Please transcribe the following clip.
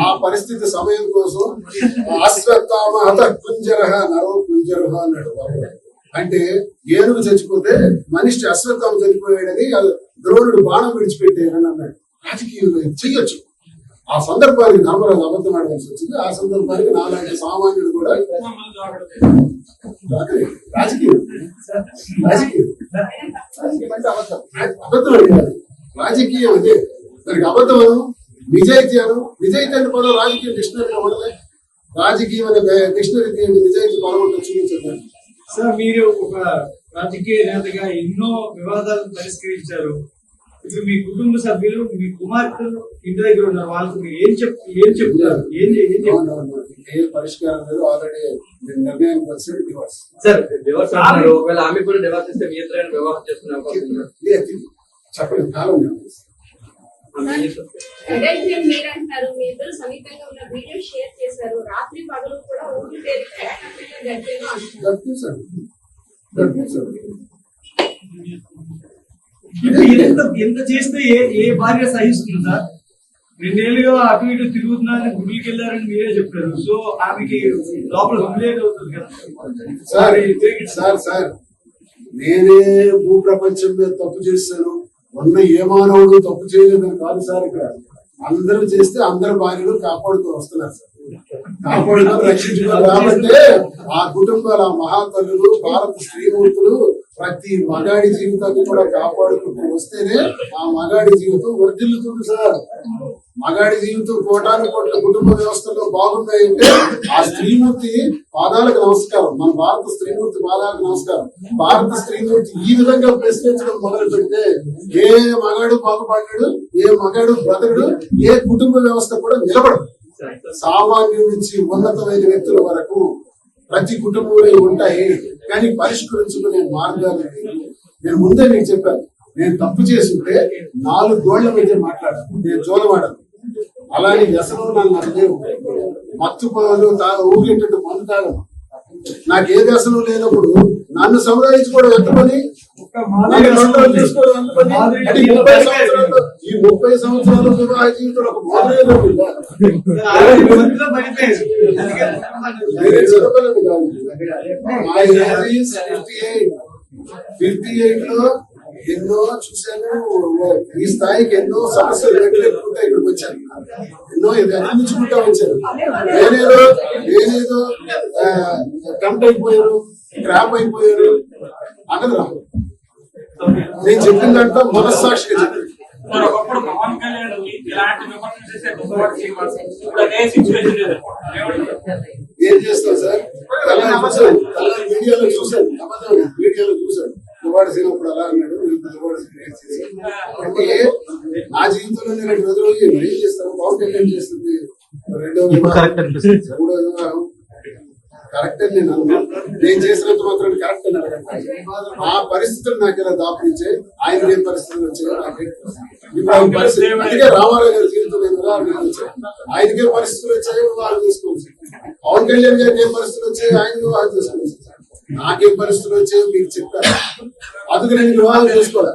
ఆ పరిస్థితి సమయం కోసం అశ్వత్థామ హత కుంజర నరో కుంజర అన్నాడు. అంటే ఏనుగు చచ్చిపోతే మనిషి అశ్వత్థామ చనిపోయాడని ద్రోణుడు బాణం విడిచిపెట్టాడని అన్నాడు. రాజకీయంలో చెయ్యొచ్చు. ఆ సందర్భానికి ధర్మరాజు అబద్ధం ఆడాల్సి వచ్చింది. ఆ సందర్భానికి నాలాంటి సామాన్యుడు కూడా రాజకీయం అంటే అబద్ధం అడిగారు. రాజకీయం అదే దానికి అబద్ధం అను, నిజాయితీ అను. నిజాయితీ అనే పదం రాజకీయ డిక్షనరీలో ఉండదు. రాజకీయం అనే డిక్షనరీ నిజాయితీ పదం ఉంటుంది, చూపించండి. సార్, మీరు ఒక రాజకీయ నేతగా ఎన్నో వివాదాలను పరిష్కరించారు. ఇప్పుడు మీ కుటుంబ సభ్యులు, మీ కుమార్తెలు ఇంటి దగ్గర ఉన్నారు. వాళ్ళకి మీరు ఏం చెప్తారు? ఏ పరిష్కారం లేదు. ఆల్రెడీ నిర్ణయానికి వచ్చి డివోర్స్. సార్, డివోర్స్ అంటారు. ఒకవేళ ఆమె కూడా డివోర్స్ ఇస్తే మీ ఇద్దరు వివాహం చేసుకునే అవకాశం చెప్పండి. కాలం మీరంటారు, మీ ఇద్దరు సమీపంగా ఉన్న వీడియో షేర్ చేశారు. రాత్రి పగలు కూడా ఊరి ఎంత చేస్తే ఏ భార్య సహిస్తుంది సార్? 2 ఏళ్ళుగా అటు ఇటు తిరుగుతున్నారని గుడికి వెళ్ళారని మీరే చెప్పారు. సో ఆమెకి లోపల హుమిలేట్ అవుతుంది కదా సార్. నేనే భూప్రపంచం మీద తప్పు చేస్తాను, ఉన్న ఏ మానవుడు తప్పు చేయలేదని కాదు సార్. ఇక్కడ అందరూ చేస్తే అందరు భార్యలు కాపాడుతూ వస్తున్నారు సార్. కాపాడుతూ రక్షించుకోవాలి కాబట్టి ఆ కుటుంబాల మహాతల్లులు, భారత స్త్రీమూర్తులు ప్రతి మగాడి జీవితాన్ని కూడా కాపాడుకుంటూ వస్తేనే ఆ మగాడి జీవితం వర్ధిల్లుతుంది సార్. మగాడి జీవితం కోటాను కోట్ల కుటుంబ వ్యవస్థలో బాగున్నాయంటే ఆ స్త్రీమూర్తి పాదాలకు నమస్కారం. మన భారత స్త్రీమూర్తి పాదాలకు నమస్కారం. భారత స్త్రీమూర్తి ఈ విధంగా ప్రశ్నించడం మొదలు పెడితే ఏ మగాడు బాగుపడ్డాడు, ఏ మగాడు బ్రతకడు, ఏ కుటుంబ వ్యవస్థ కూడా నిలబడదు. సామాన్యుడి నుంచి ఉన్నతమైన వ్యక్తుల వరకు ప్రతి కుటుంబంలో ఉంటాయి, కానీ పరిష్కరించుకునే మార్గాలు. నేను ముందే మీకు చెప్పాను, నేను తప్పు చేస్తుంటే 4 గోళ్ల మధ్య మాట్లాడాను, నేను జోలవాడాను. అలాంటి వ్యసనం నాకు లేవు. మత్తు పనులు ఊగేటట్టు మందు తాగను. నాకు ఏ వ్యసనం లేనప్పుడు నన్ను సముదాయించుకోవడం ఎంతమని, ఈ 30 సంవత్సరాలు వివాహ జీవితంలో ఒక మోదలేదు. లో ఎన్నో చూశాను. ఈ స్థాయికి ఎన్నో సమస్యలు వ్యతిరేకుంటా ఇక్కడికి వచ్చాను. ఎన్నో అందించుకుంటా వచ్చాను. నేనేదో కంట్ అయిపోయారు, క్రాప్ అయిపోయారు అన్నది రా. నేను చెప్పిన దాంట్లో మనస్సాక్షిగా చెప్పాను. ఏం చేస్తావు సార్? మీడియాలో చూశాను, దువాడ సినప్పుడు అలా అన్నాడు. అంటే నా జీవితంలో నేను 2 రోజులు ఏం చేస్తాను, పవన్ కళ్యాణ్ చేస్తుంది 2వ వివాహం, 3వ వివాహం కరెక్ట్ అని నేను అన్నాను. నేను చేసినంత మాత్రం కరెక్ట్ అని అడగండి. ఆ పరిస్థితులు నాకు ఇలా దాపురించాయి. ఆయన ఏ పరిస్థితులు వచ్చాయో నాకే ఇప్పుడు ఆయన పరిస్థితి. అందుకే రామారావు గారి జీవితం వచ్చాయి, ఆయనకే పరిస్థితులు వచ్చాయో వివాహం చేసుకోవచ్చు. పవన్ కళ్యాణ్ గారికి ఏ పరిస్థితులు వచ్చాయో ఆయన వివాహం చేసుకోవచ్చు. నాకేం పరిస్థితులు వచ్చాయో మీకు చెప్తాను. అందుకు నేను వివాహం చేసుకోవాలి.